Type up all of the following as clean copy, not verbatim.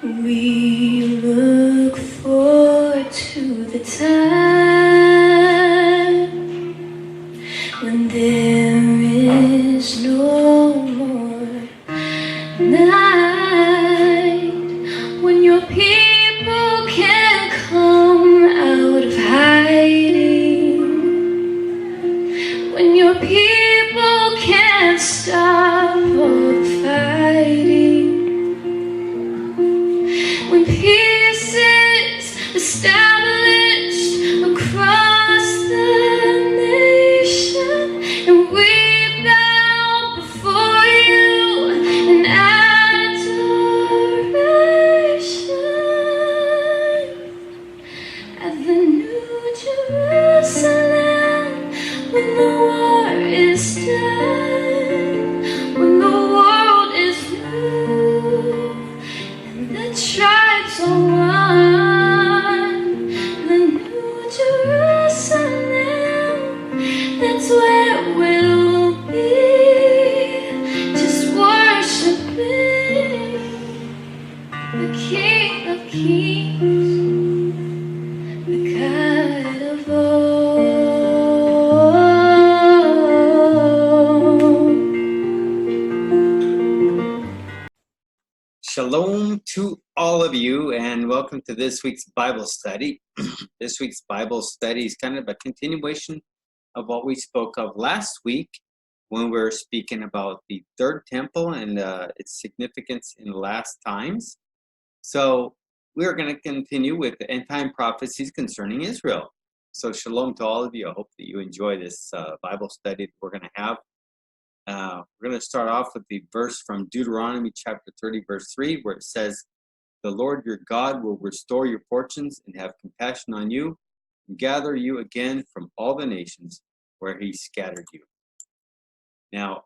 We look forward to the time when there is no more night, when your people can come out of hiding, when your people can't stop all the fighting, when peace is established across the nation, and we bow before you in adoration at the New Jerusalem, when the war is done, when the world is new, the tribes are one, the New Jerusalem, that's where we'll be, just worshiping the King of Kings, the God of all. Shalom to all of you, and welcome to this week's Bible study. This week's Bible study is kind of a continuation of what we spoke of last week when we were speaking about the third temple and its significance in the last times. So we're going to continue with the end-time prophecies concerning Israel. So shalom to all of you. I hope that you enjoy this Bible study that we're going to have. We're going to start off with the verse from Deuteronomy chapter 30, verse 3, where it says, "The Lord your God will restore your fortunes and have compassion on you, and gather you again from all the nations where he scattered you." Now,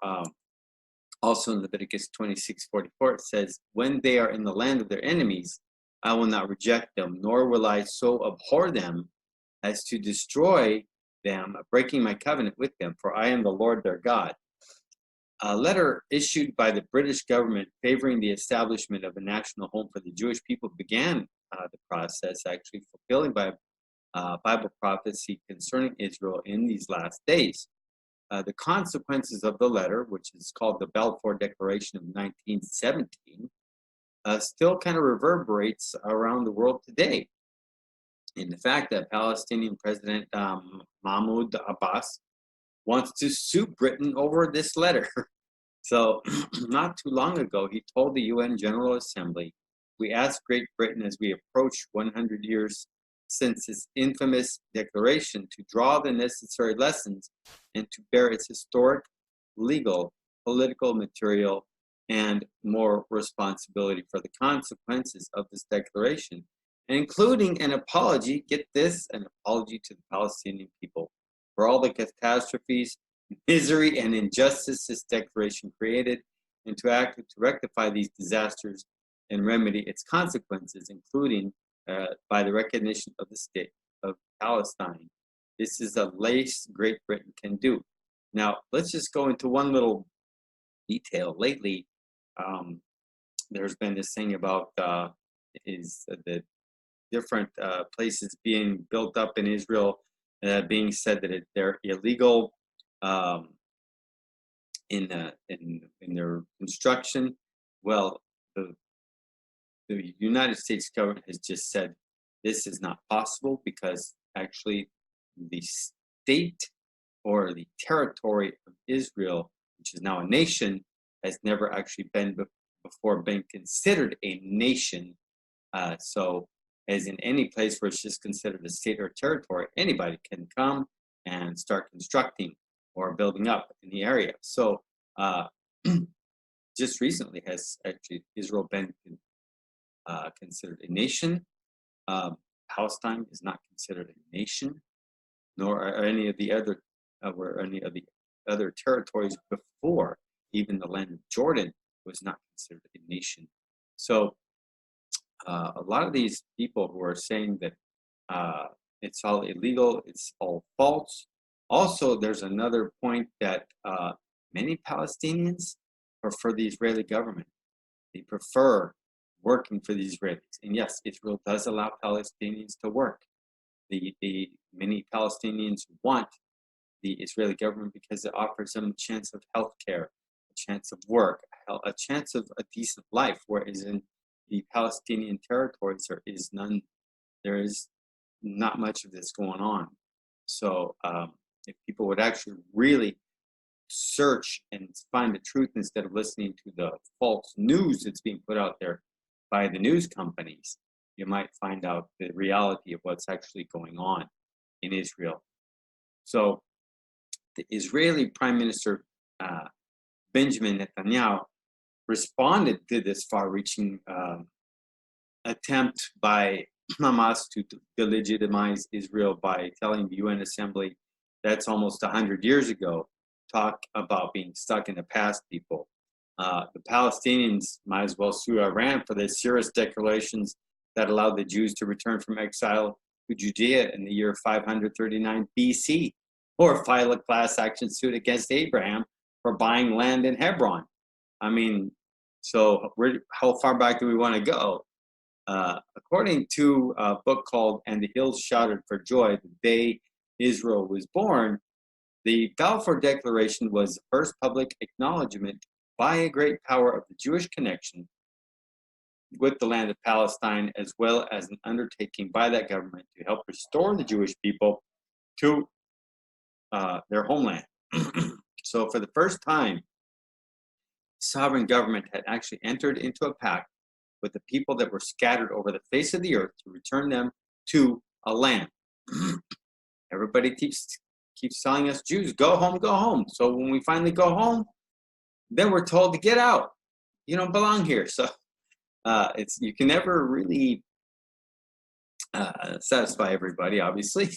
also in Leviticus 26:44, it says, "When they are in the land of their enemies, I will not reject them, nor will I so abhor them as to destroy them, breaking my covenant with them, for I am the Lord their God." A letter issued by the British government favoring the establishment of a national home for the Jewish people began the process, actually fulfilling by Bible prophecy concerning Israel in these last days. The consequences of the letter, which is called the Balfour Declaration of 1917, still kind of reverberates around the world today. In the fact that Palestinian President Mahmoud Abbas wants to sue Britain over this letter. So not too long ago, he told the UN General Assembly, "We ask Great Britain as we approach 100 years since its infamous declaration to draw the necessary lessons and to bear its historic, legal, political, material, and moral responsibility for the consequences of this declaration, including an apology," get this, an apology to the Palestinian people, "for all the catastrophes, misery, and injustice this declaration created, and to act to rectify these disasters and remedy its consequences, including by the recognition of the state of Palestine. This is the least Great Britain can do." Now, let's just go into one little detail. Lately, there's been this thing about the different places being built up in Israel, being said that they're illegal in their construction. Well, the United States government has just said this is not possible because actually the state or the territory of Israel, which is now a nation, has never actually been before been considered a nation. So as in any place where it's just considered a state or territory, anybody can come and start constructing or building up in the area. So just recently has actually Israel been considered a nation. Palestine is not considered a nation, nor are any of the other territories before. Even the land of Jordan was not considered a nation. So a lot of these people who are saying that it's all illegal, it's all false. Also, there's another point that many Palestinians prefer the Israeli government. They prefer working for the Israelis. And yes, Israel does allow Palestinians to work. The many Palestinians want the Israeli government because it offers them a chance of health care, a chance of work, a chance of a decent life, whereas in the Palestinian territories there is not much of this going on. So if people would actually really search and find the truth instead of listening to the false news that's being put out there by the news companies, you might find out the reality of what's actually going on in Israel. So the Israeli Prime Minister Benjamin Netanyahu responded to this far-reaching attempt by Hamas to delegitimize Israel by telling the UN Assembly that's almost 100 years ago, talk about being stuck in the past, people. The Palestinians might as well sue Iran for the serious declarations that allowed the Jews to return from exile to Judea in the year 539 BC, or file a class action suit against Abraham for buying land in Hebron. I mean, so how far back do we want to go? According to a book called And the Hills Shouted for Joy, the Day Israel Was Born, the Balfour Declaration was the first public acknowledgement by a great power of the Jewish connection with the land of Palestine, as well as an undertaking by that government to help restore the Jewish people to their homeland. So for the first time, sovereign government had actually entered into a pact with the people that were scattered over the face of the earth to return them to a land. Everybody keeps telling us, Jews, go home, go home. So when we finally go home, then we're told to get out. You don't belong here. So you can never really satisfy everybody, obviously.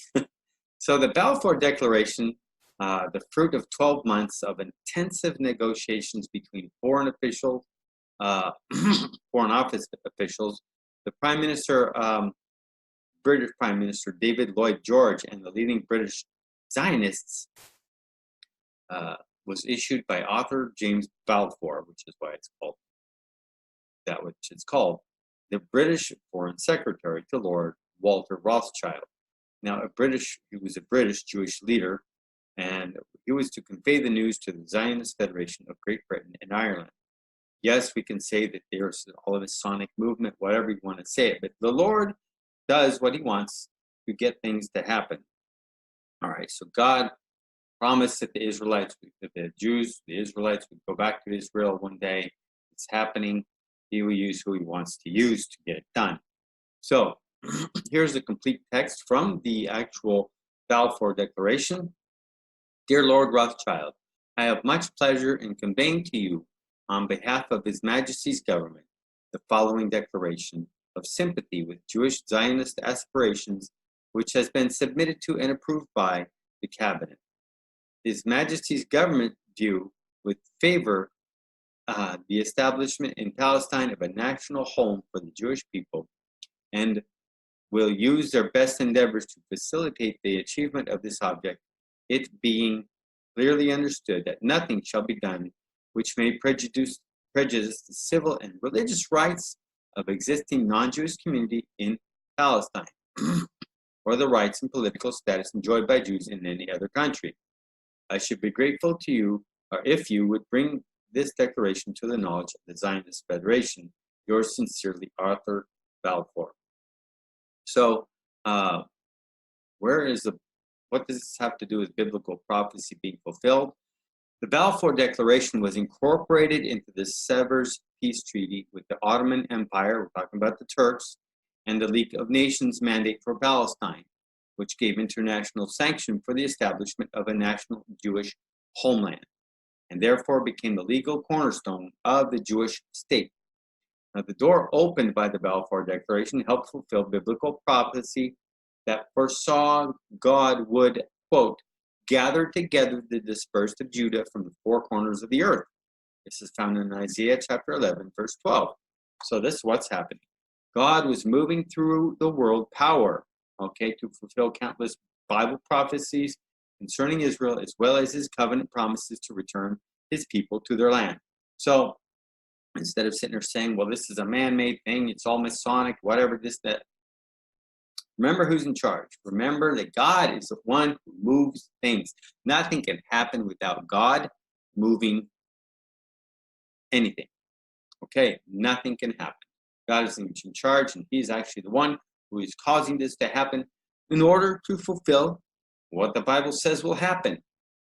So the Balfour Declaration, the fruit of 12 months of intensive negotiations between foreign officials, foreign office officials, the Prime Minister, British Prime Minister David Lloyd George, and the leading British Zionists, was issued by author James Balfour, which is why it's called that, which it's called, the British Foreign Secretary to Lord Walter Rothschild. Now, he was a British Jewish leader, and he was to convey the news to the Zionist Federation of Great Britain and Ireland. Yes, we can say that there's all of a Masonic movement, whatever you want to say it, but the Lord does what he wants to get things to happen. All right, so God promised that the Israelites would go back to Israel one day. It's happening. He will use who he wants to use to get it done. So here's the complete text from the actual Balfour Declaration. Dear Lord Rothschild, I have much pleasure in conveying to you, on behalf of His Majesty's government, the following declaration of sympathy with Jewish Zionist aspirations, which has been submitted to and approved by the Cabinet. His Majesty's government view with favor the establishment in Palestine of a national home for the Jewish people, and will use their best endeavors to facilitate the achievement of this object, it being clearly understood that nothing shall be done which may prejudice the civil and religious rights of existing non-Jewish community in Palestine, or the rights and political status enjoyed by Jews in any other country. I should be grateful to you, or if you would bring this declaration to the knowledge of the Zionist Federation. Yours sincerely, Arthur Balfour. So, what does this have to do with biblical prophecy being fulfilled? The Balfour Declaration was incorporated into the Sevres Peace Treaty with the Ottoman Empire, we're talking about the Turks, and the League of Nations mandate for Palestine, which gave international sanction for the establishment of a national Jewish homeland, and therefore became the legal cornerstone of the Jewish state. Now, the door opened by the Balfour Declaration helped fulfill biblical prophecy that foresaw God would, quote, gather together the dispersed of Judah from the four corners of the earth. This is found in Isaiah chapter 11, verse 12. So this is what's happening. God was moving through the world power, okay, to fulfill countless Bible prophecies concerning Israel, as well as his covenant promises to return his people to their land. So Instead of sitting there saying, well, this is a man-made thing, it's all Masonic, whatever, this, that. Remember who's in charge. Remember that God is the one who moves things. Nothing can happen without God moving anything. Okay, nothing can happen. God is in charge, and he's actually the one who is causing this to happen in order to fulfill what the Bible says will happen.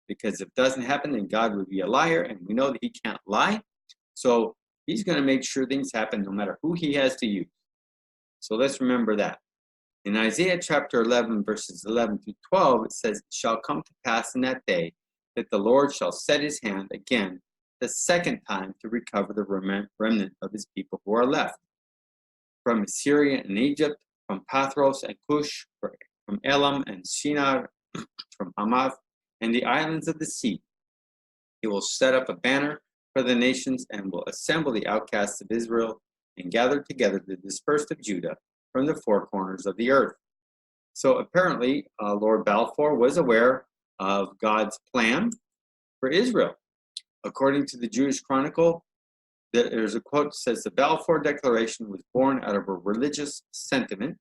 Because if it doesn't happen, then God would be a liar, and we know that he can't lie. So he's going to make sure things happen no matter who he has to use. So let's remember that. In Isaiah chapter 11, verses 11 through 12, it says, "It shall come to pass in that day that the Lord shall set his hand again the second time to recover the remnant of his people who are left. From Assyria and Egypt, from Pathros and Cush, from Elam and Shinar, from Hamath, and the islands of the sea. He will set up a banner for the nations and will assemble the outcasts of Israel and gather together the dispersed of Judah from the four corners of the earth." So apparently, Lord Balfour was aware of God's plan for Israel. According to the Jewish Chronicle, there's a quote that says, "The Balfour Declaration was born out of a religious sentiment."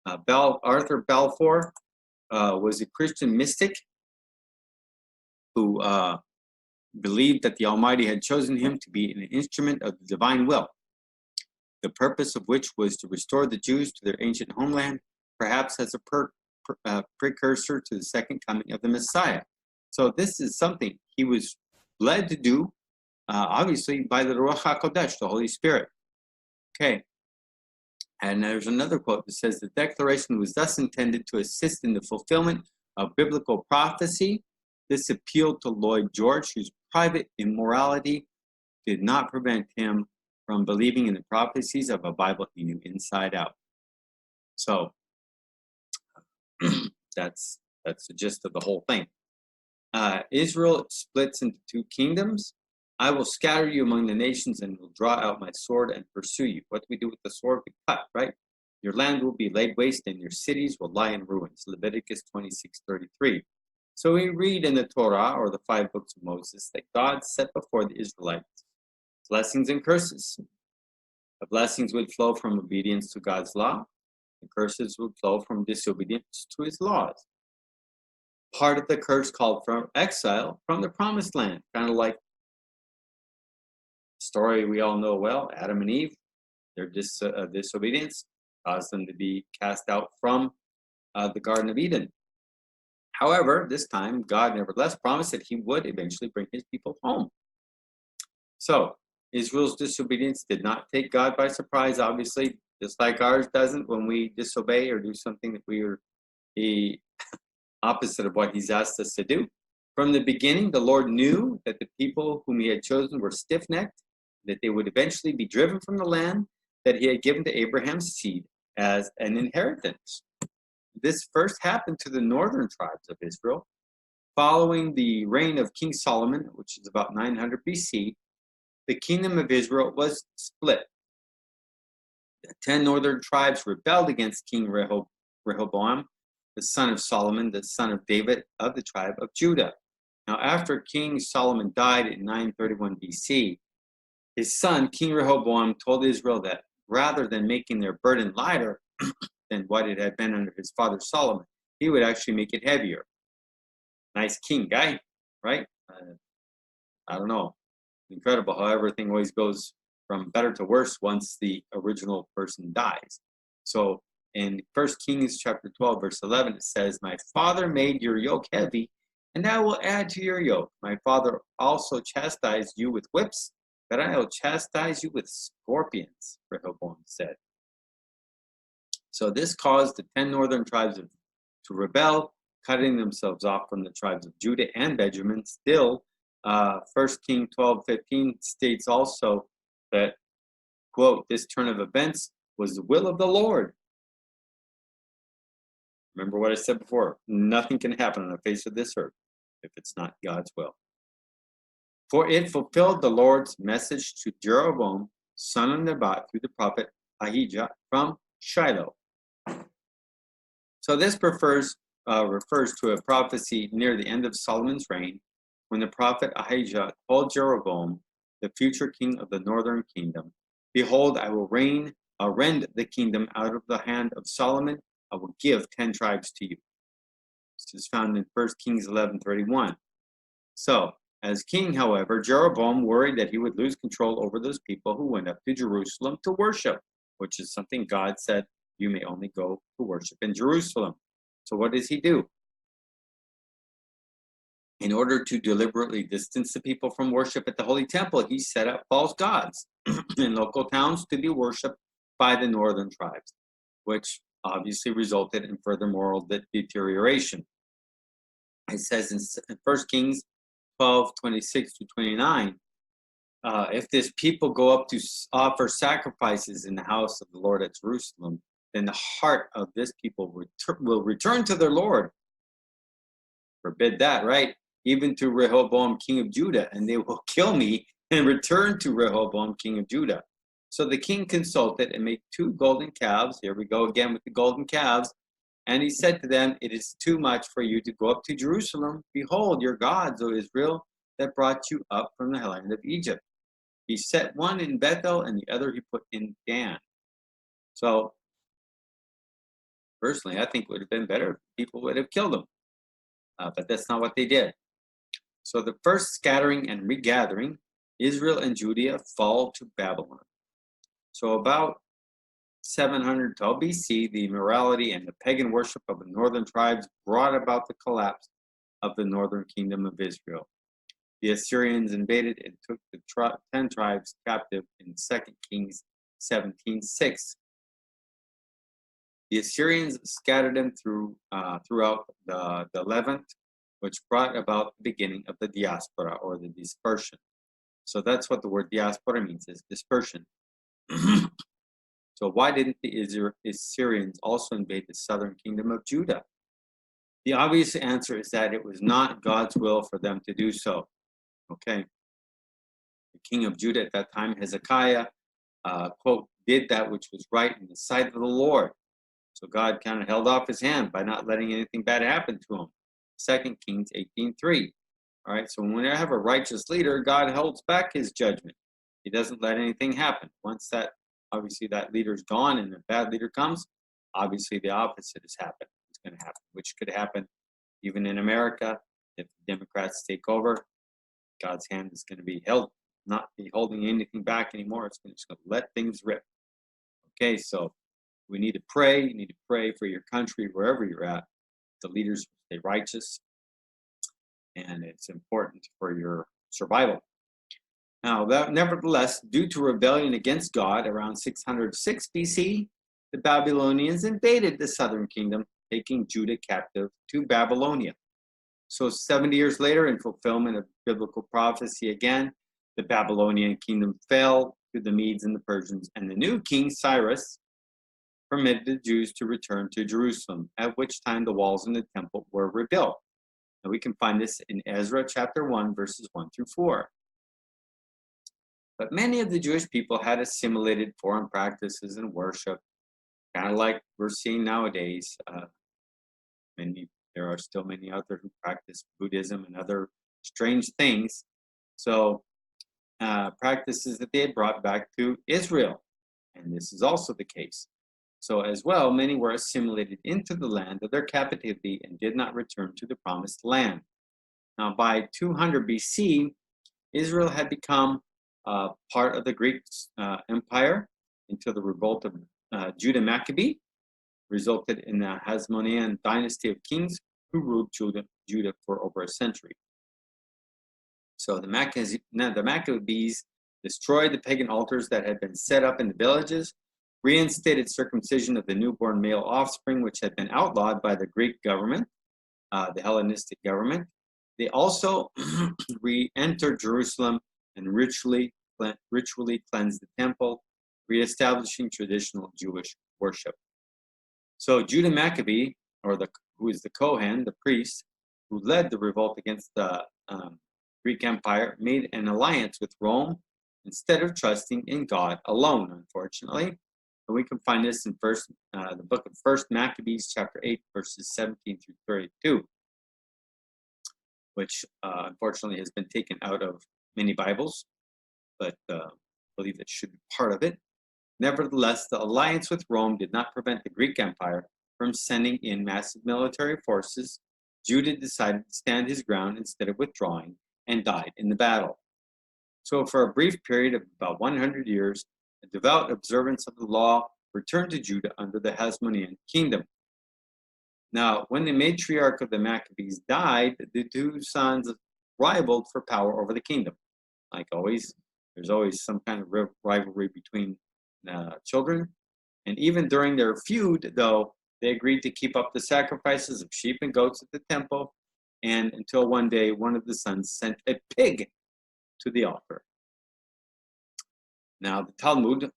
Arthur Balfour was a Christian mystic who believed that the Almighty had chosen him to be an instrument of the divine will, the purpose of which was to restore the Jews to their ancient homeland, perhaps as a precursor to the second coming of the Messiah. So this is something he was led to do, obviously, by the Ruach HaKodesh, the Holy Spirit. Okay. And there's another quote that says, "The declaration was thus intended to assist in the fulfillment of biblical prophecy. This appealed to Lloyd George, whose private immorality did not prevent him from believing in the prophecies of a Bible he knew inside out." So that's the gist of the whole thing. Israel splits into two kingdoms. "I will scatter you among the nations and will draw out my sword and pursue you." What do we do with the sword? We cut, right? "Your land will be laid waste and your cities will lie in ruins." Leviticus 26:33. So we read in the Torah, or the 5 books of Moses, that God set before the Israelites blessings and curses. The blessings would flow from obedience to God's law. The curses would flow from disobedience to his laws. Part of the curse called for exile from the promised land, kind of like the story we all know well, Adam and Eve. Their disobedience caused them to be cast out from the Garden of Eden. However, this time, God nevertheless promised that he would eventually bring his people home. So, Israel's disobedience did not take God by surprise, obviously, just like ours doesn't when we disobey or do something that we are the opposite of what he's asked us to do. From the beginning, the Lord knew that the people whom he had chosen were stiff-necked, that they would eventually be driven from the land that he had given to Abraham's seed as an inheritance. This first happened to the northern tribes of Israel. Following the reign of King Solomon, which is about 900 BC, the kingdom of Israel was split. The 10 northern tribes rebelled against King Rehoboam, the son of Solomon, the son of David of the tribe of Judah. Now, after King Solomon died in 931 BC, his son, King Rehoboam, told Israel that rather than making their burden lighter than what it had been under his father Solomon, he would actually make it heavier. Nice king guy, right? I don't know. Incredible how everything always goes from better to worse once the original person dies. So in 1 Kings chapter 12, verse 11, it says, "My father made your yoke heavy, and I will add to your yoke. My father also chastised you with whips, but I will chastise you with scorpions," Rehoboam said. So this caused the 10 northern tribes to rebel, cutting themselves off from the tribes of Judah and Benjamin. Still, 1 Kings 12:15 states also that, quote, "This turn of events was the will of the Lord." Remember what I said before, nothing can happen on the face of this earth if it's not God's will. "For it fulfilled the Lord's message to Jeroboam, son of Nebat, through the prophet Ahijah from Shiloh." So this refers to a prophecy near the end of Solomon's reign, when the prophet Ahijah told Jeroboam the future king of the northern kingdom. Behold, I will rend the kingdom out of the hand of Solomon. I will give 10 tribes to you. This is found in 1 Kings 11:31. So, as king, however, Jeroboam worried that he would lose control over those people who went up to Jerusalem to worship, which is something God said, you may only go to worship in Jerusalem. So what does he do? In order to deliberately distance the people from worship at the Holy Temple, he set up false gods in local towns to be worshipped by the northern tribes, which obviously resulted in further moral deterioration. It says in 1 Kings 12:26-29, if this people go up to offer sacrifices in the house of the Lord at Jerusalem, then the heart of this people will return to their Lord. Forbid that, right? Even to Rehoboam, king of Judah, and they will kill me and return to Rehoboam, king of Judah. So the king consulted and made 2 golden calves. Here we go again with the golden calves. And he said to them, it is too much for you to go up to Jerusalem. Behold, your gods, O Israel, that brought you up from the land of Egypt. He set one in Bethel and the other he put in Dan. So, personally, I think it would have been better if people would have killed them. But that's not what they did. So the first scattering and regathering, Israel and Judea fall to Babylon. So about 712 BC, the immorality and the pagan worship of the northern tribes brought about the collapse of the northern kingdom of Israel. The Assyrians invaded and took the 10 tribes captive in 2 Kings 17:6. The Assyrians scattered them throughout the Levant, which brought about the beginning of the diaspora or the dispersion. So that's what the word diaspora means, is dispersion. So why didn't the Assyrians also invade the southern kingdom of Judah? The obvious answer is that it was not God's will for them to do so. Okay. The king of Judah at that time, Hezekiah, quote, did that which was right in the sight of the Lord. So God kind of held off his hand by not letting anything bad happen to him. 2 Kings 18:3. All right, so when you have a righteous leader, God holds back his judgment. He doesn't let anything happen. Once that, obviously, that leader's gone and a bad leader comes, obviously the opposite is happening. It's going to happen, which could happen even in America. If the Democrats take over, God's hand is going to be held, not be holding anything back anymore. It's just going to let things rip. Okay, so we need to pray. You need to pray for your country, wherever you're at. The leaders stay righteous, and it's important for your survival. Now, nevertheless, due to rebellion against God around 606 BC, the Babylonians invaded the southern kingdom, taking Judah captive to Babylonia. So 70 years later, in fulfillment of biblical prophecy again, the Babylonian kingdom fell to the Medes and the Persians, and the new king, Cyrus, permitted the Jews to return to Jerusalem, at which time the walls in the temple were rebuilt. And we can find this in Ezra chapter 1, verses 1-4. But many of the Jewish people had assimilated foreign practices and worship, kind of like we're seeing nowadays. There are still many out there who practice Buddhism and other strange things. So practices that they had brought back to Israel. And this is also the case. So as well, many were assimilated into the land of their captivity and did not return to the promised land. Now, by 200 BC, Israel had become part of the Greek Empire until the revolt of Judah Maccabee resulted in the Hasmonean dynasty of kings who ruled Judah for over a century. So the Maccabees destroyed the pagan altars that had been set up in the villages, reinstated circumcision of the newborn male offspring, which had been outlawed by the Greek government, the Hellenistic government. They also re-entered Jerusalem and ritually cleansed the temple, reestablishing traditional Jewish worship. So Judah Maccabee, who is the Kohen, the priest, who led the revolt against the Greek Empire, made an alliance with Rome instead of trusting in God alone, unfortunately. And we can find this in the book of 1 Maccabees, chapter 8, verses 17-32, which unfortunately has been taken out of many Bibles. but believe it should be part of it. Nevertheless, the alliance with Rome did not prevent the Greek Empire from sending in massive military forces. Judah decided to stand his ground instead of withdrawing and died in the battle. So for a brief period of about 100 years, a devout observance of the law returned to Judah under the Hasmonean kingdom. Now, when the matriarch of the Maccabees died, the two sons rivaled for power over the kingdom. Like always, there's always some kind of rivalry between children. And even during their feud, though, they agreed to keep up the sacrifices of sheep and goats at the temple, and until one day one of the sons sent a pig to the altar. Now, the Talmud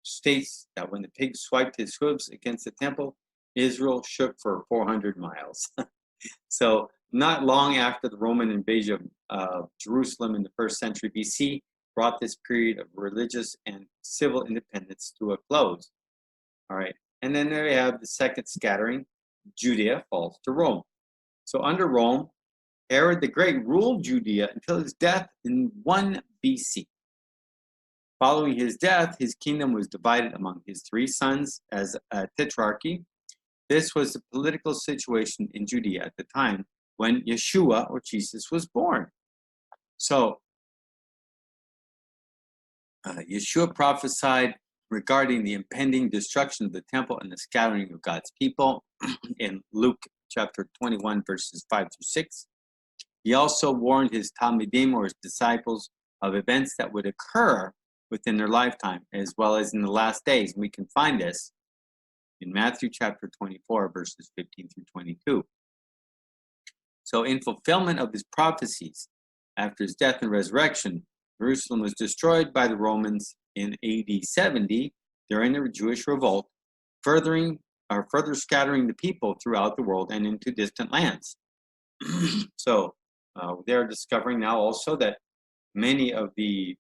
states that when the pig swiped his hooves against the temple, Israel shook for 400 miles. So not long after the Roman invasion of Jerusalem in the 1st century BC brought this period of religious and civil independence to a close. All right. And then there we have the second scattering. Judea falls to Rome. So under Rome, Herod the Great ruled Judea until his death in 1 BC. Following his death, his kingdom was divided among his three sons as a tetrarchy. This was the political situation in Judea at the time when Yeshua, or Jesus, was born. So, Yeshua prophesied regarding the impending destruction of the temple and the scattering of God's people in Luke chapter 21, verses 5 through 6. He also warned his Talmidim, or his disciples, of events that would occur within their lifetime, as well as in the last days. And we can find this in Matthew chapter 24, verses 15 through 22. So in fulfillment of his prophecies, after his death and resurrection, Jerusalem was destroyed by the Romans in AD 70 during the Jewish revolt, further scattering the people throughout the world and into distant lands. So they're discovering now also that many of the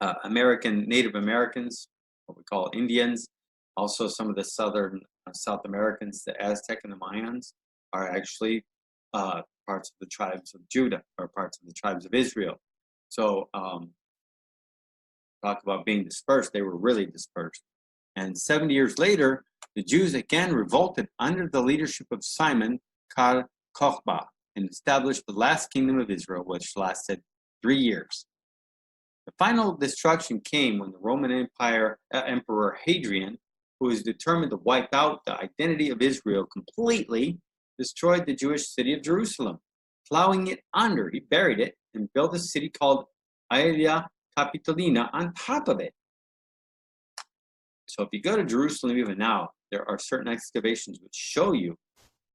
Native Americans, what we call Indians, also some of the South Americans, the Aztec and the Mayans, are actually parts of the tribes of Judah, or parts of the tribes of Israel. So talk about being dispersed, they were really dispersed. And 70 years later, the Jews again revolted under the leadership of Simon Kar Kokhba and established the last kingdom of Israel, which lasted 3 years. The final destruction came when the Roman Emperor Hadrian, who was determined to wipe out the identity of Israel completely, destroyed the Jewish city of Jerusalem, plowing it under. He buried it and built a city called Aelia Capitolina on top of it. So if you go to Jerusalem even now, there are certain excavations which show you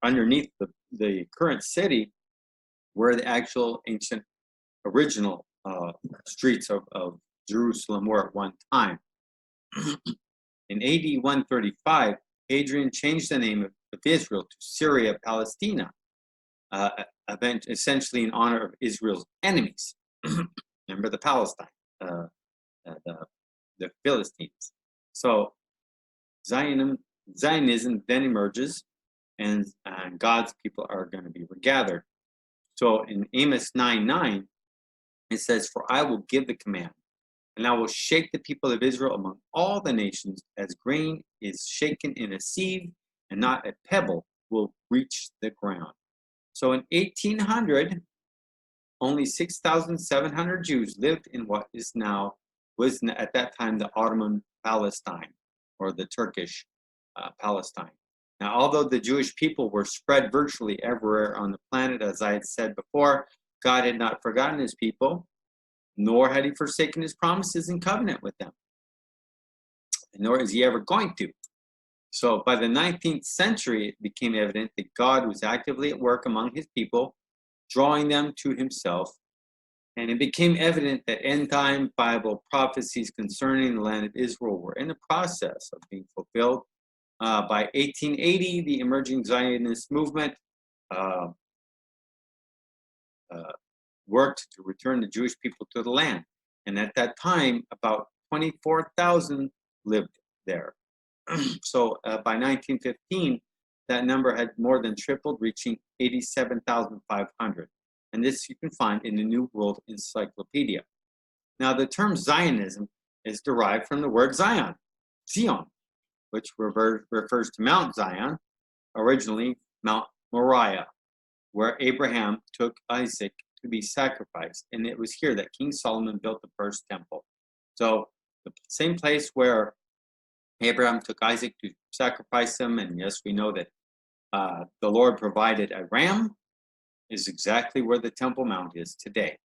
underneath the current city where the actual ancient original streets of Jerusalem were at one time. In AD 135, Hadrian changed the name of Israel to Syria Palestina, essentially in honor of Israel's enemies. Remember the Palestine, the Philistines. So Zionism then emerges, and God's people are going to be regathered. So in Amos 9:9, it says, "For I will give the command, and I will shake the people of Israel among all the nations, as grain is shaken in a sieve, and not a pebble will reach the ground." So in 1800, only 6,700 Jews lived in what was at that time the Ottoman Palestine, or the Turkish Palestine. Now, although the Jewish people were spread virtually everywhere on the planet, as I had said before, God had not forgotten his people, nor had he forsaken his promises and covenant with them, nor is he ever going to. So by the 19th century, it became evident that God was actively at work among his people, drawing them to himself. And it became evident that end-time Bible prophecies concerning the land of Israel were in the process of being fulfilled. By 1880, the emerging Zionist movement worked to return the Jewish people to the land. And at that time, about 24,000 lived there. So by 1915, that number had more than tripled, reaching 87,500. And this you can find in the New World Encyclopedia. Now, the term Zionism is derived from the word Zion, which refers to Mount Zion, originally Mount Moriah, where Abraham took Isaac to be sacrificed. And it was here that King Solomon built the first temple. So the same place where Abraham took Isaac to sacrifice him, and yes, we know that the Lord provided a ram, is exactly where the Temple Mount is today.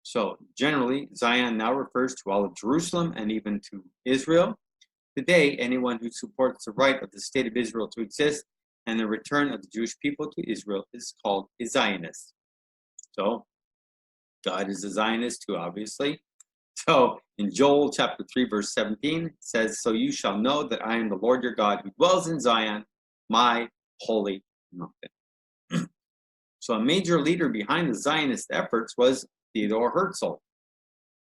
So generally, Zion now refers to all of Jerusalem and even to Israel. Today, anyone who supports the right of the state of Israel to exist and the return of the Jewish people to Israel is called a Zionist. So God is a Zionist too, obviously. So in Joel chapter 3, verse 17, it says, "So you shall know that I am the Lord your God who dwells in Zion, my holy mountain." So a major leader behind the Zionist efforts was Theodore Herzl,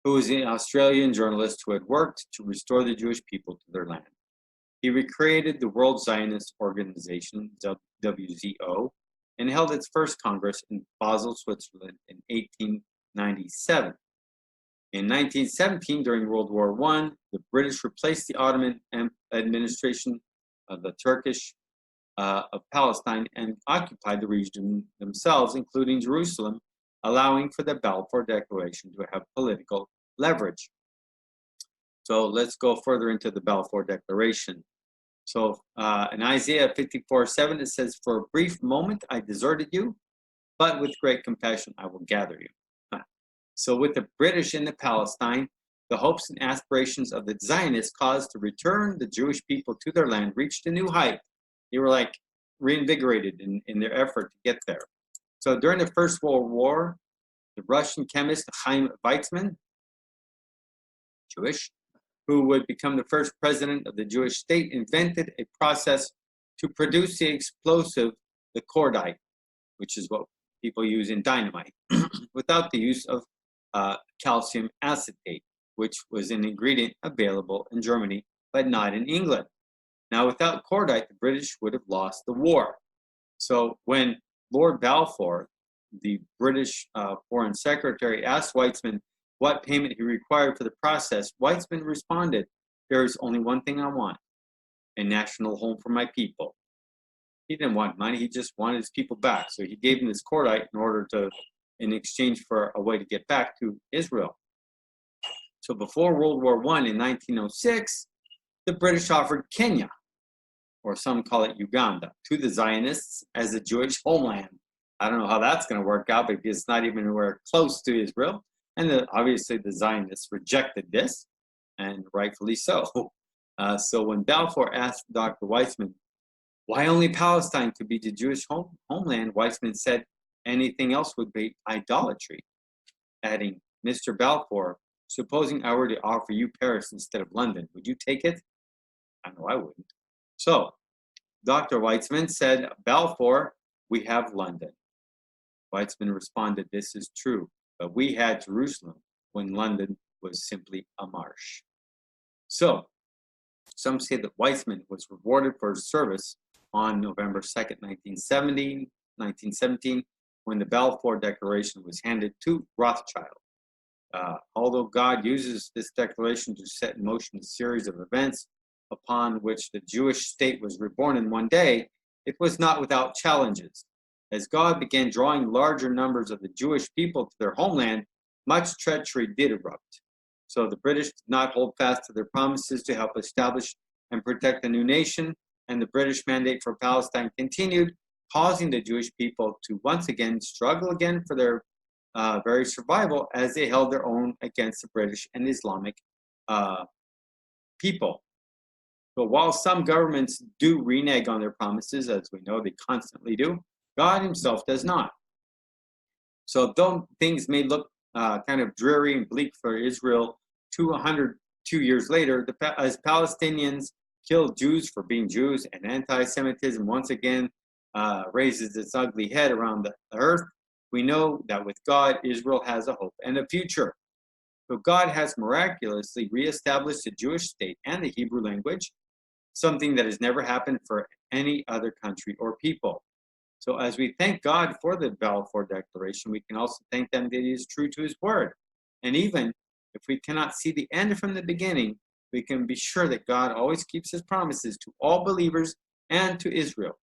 who was an Australian journalist who had worked to restore the Jewish people to their land. He recreated the World Zionist Organization, WZO, and held its first Congress in Basel, Switzerland in 1897. In 1917, during World War I, the British replaced the Ottoman administration of the Turkish of Palestine and occupied the region themselves, including Jerusalem, allowing for the Balfour Declaration to have political leverage. So let's go further into the Balfour Declaration. So in Isaiah 54:7, it says, "For a brief moment I deserted you, but with great compassion I will gather you." So with the British in the Palestine, the hopes and aspirations of the Zionists caused to return the Jewish people to their land reached a new height. They were like reinvigorated in their effort to get there. So during the First World War, the Russian chemist Chaim Weizmann, Jewish, who would become the first president of the Jewish state, invented a process to produce the explosive, the cordite, which is what people use in dynamite, without the use of calcium acetate, which was an ingredient available in Germany, but not in England. Now, without cordite, the British would have lost the war. So when Lord Balfour, the British Foreign Secretary, asked Weizmann what payment he required for the process, Weizmann responded, "There is only one thing I want, a national home for my people." He didn't want money, he just wanted his people back. So he gave him this cordite in exchange for a way to get back to Israel. So before World War I in 1906, the British offered Kenya, or some call it Uganda, to the Zionists as a Jewish homeland. I don't know how that's going to work out because it's not even anywhere close to Israel. And obviously the Zionists rejected this, and rightfully so. So when Balfour asked Dr. Weizmann, why only Palestine could be the Jewish homeland, Weizmann said anything else would be idolatry, adding, "Mr. Balfour, supposing I were to offer you Paris instead of London, would you take it?" I know I wouldn't. So Dr. Weizmann said, "Balfour, we have London." Weizmann responded, "This is true, but we had Jerusalem when London was simply a marsh." So some say that Weizmann was rewarded for his service on November 2nd, 1917, when the Balfour Declaration was handed to Rothschild. Although God uses this declaration to set in motion a series of events upon which the Jewish state was reborn in one day, it was not without challenges. As God began drawing larger numbers of the Jewish people to their homeland, much treachery did erupt. So the British did not hold fast to their promises to help establish and protect a new nation, and the British mandate for Palestine continued, causing the Jewish people to once again struggle again for their very survival as they held their own against the British and Islamic people. But while some governments do renege on their promises, as we know they constantly do, God himself does not. So though things may look kind of dreary and bleak for Israel 202 years later, as Palestinians kill Jews for being Jews and anti-Semitism once again raises its ugly head around the earth, we know that with God, Israel has a hope and a future. So God has miraculously reestablished the Jewish state and the Hebrew language, something that has never happened for any other country or people. So as we thank God for the Balfour Declaration, we can also thank him that he is true to his word. And even if we cannot see the end from the beginning, we can be sure that God always keeps his promises to all believers and to Israel.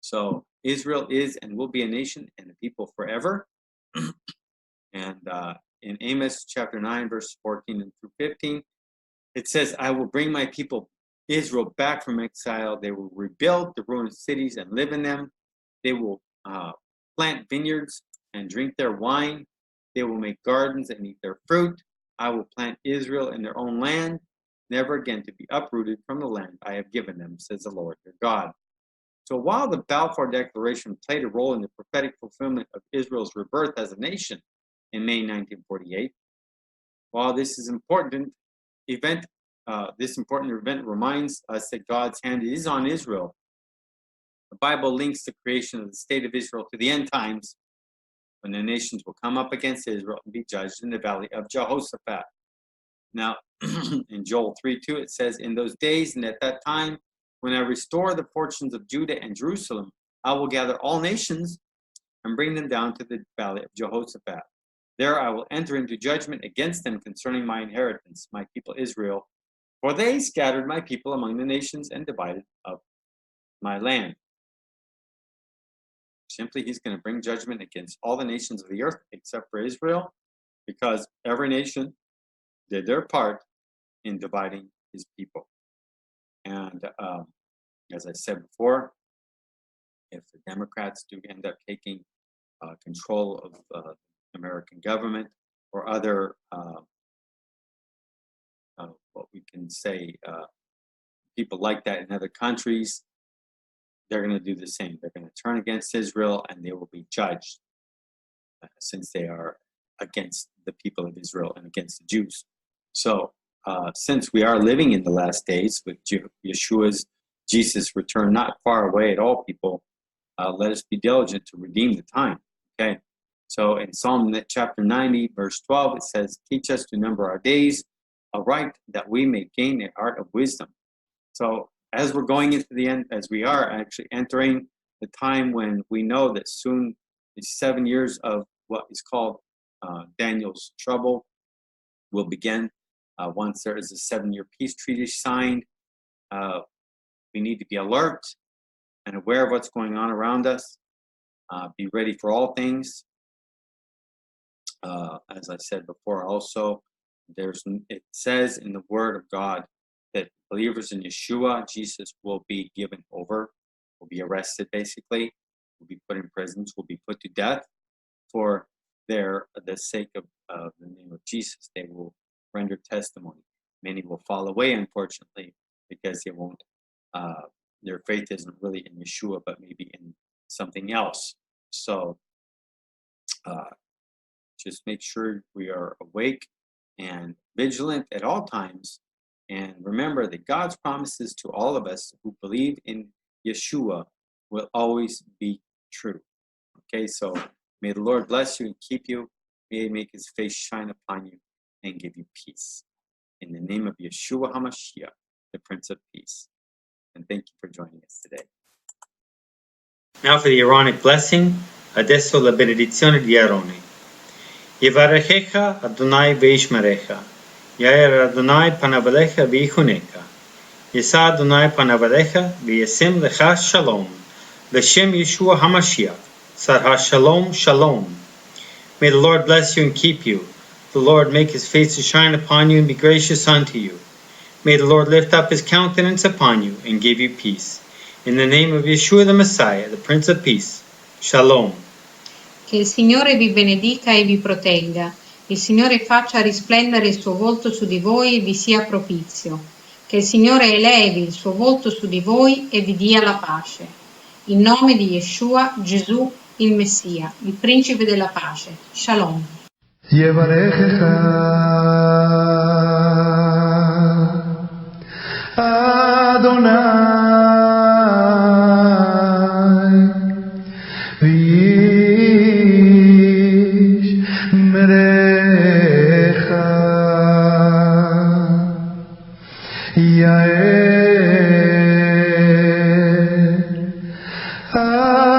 So Israel is and will be a nation and a people forever. And in Amos chapter 9, verse 14 and through 15, it says, I will bring my people Israel back from exile. They will rebuild the ruined cities and live in them. They will plant vineyards and drink their wine. They will make gardens and eat their fruit. I will plant Israel in their own land, never again to be uprooted from the land I have given them, says the Lord your God. So while the Balfour Declaration played a role in the prophetic fulfillment of Israel's rebirth as a nation in May 1948, while this important event reminds us that God's hand is on Israel, the Bible links the creation of the state of Israel to the end times, when the nations will come up against Israel and be judged in the valley of Jehoshaphat. Now, in Joel 3:2, it says, in those days and at that time, when I restore the fortunes of Judah and Jerusalem, I will gather all nations and bring them down to the valley of Jehoshaphat. There I will enter into judgment against them concerning my inheritance, my people Israel, for they scattered my people among the nations and divided up my land. Simply, he's going to bring judgment against all the nations of the earth except for Israel, because every nation did their part in dividing his people. And as I said before, if the Democrats do end up taking control of the American government or other, what we can say, people like that in other countries, they're going to do the same. They're going to turn against Israel and they will be judged since they are against the people of Israel and against the Jews. So since we are living in the last days with Jesus' return not far away at all, people, let us be diligent to redeem the time. Okay. So in Psalm chapter 90, verse 12, it says, teach us to number our days aright, that we may gain the art of wisdom. So as we're going into the end, as we are actually entering the time when we know that soon is 7 years of what is called Daniel's trouble will begin. Once there is a 7-year peace treaty signed, we need to be alert and aware of what's going on around us. Be ready for all things. As I said before, also, it says in the Word of God that believers in Yeshua, Jesus, will be given over, will be arrested basically, will be put in prisons, will be put to death for the sake of the name of Jesus. They will render testimony. Many will fall away, unfortunately, because they won't, their faith isn't really in Yeshua, but maybe in something else. So just make sure we are awake and vigilant at all times. And remember that God's promises to all of us who believe in Yeshua will always be true. Okay, so may the Lord bless you and keep you. May he make his face shine upon you and give you peace. In the name of Yeshua HaMashiach, the Prince of Peace. And thank you for joining us today. Now for the Aaronic blessing. Adesso la benedizione di Aarone. Yevarechecha Adonai veishmerecha. Yair Adonai panavalecha v'ichunecha. Yisa Adonai panavalecha v'yasim lecha shalom. L'shem Yeshua HaMashiach. Sarha shalom shalom. May the Lord bless you and keep you. The Lord make his face to shine upon you and be gracious unto you. May the Lord lift up his countenance upon you and give you peace. In the name of Yeshua the Messiah, the Prince of Peace. Shalom. Che il Signore vi benedica e vi protegga. Il Signore faccia risplendere il suo volto su di voi e vi sia propizio. Che il Signore elevi il suo volto su di voi e vi dia la pace. In nome di Yeshua, Gesù, il Messia, il Principe della pace. Shalom.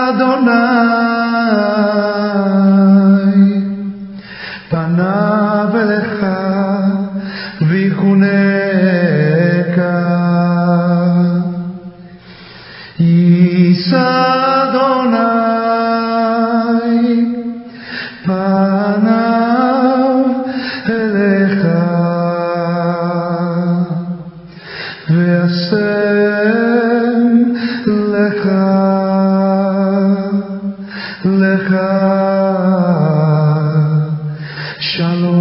Adonai, panav elecha Hashem lecha lecha Shalom.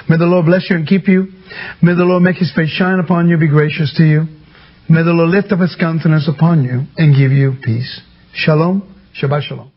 May the Lord bless you and keep you. May the Lord make His face shine upon you, be gracious to you. May the Lord lift up His countenance upon you and give you peace. Shalom. Shabbat Shalom.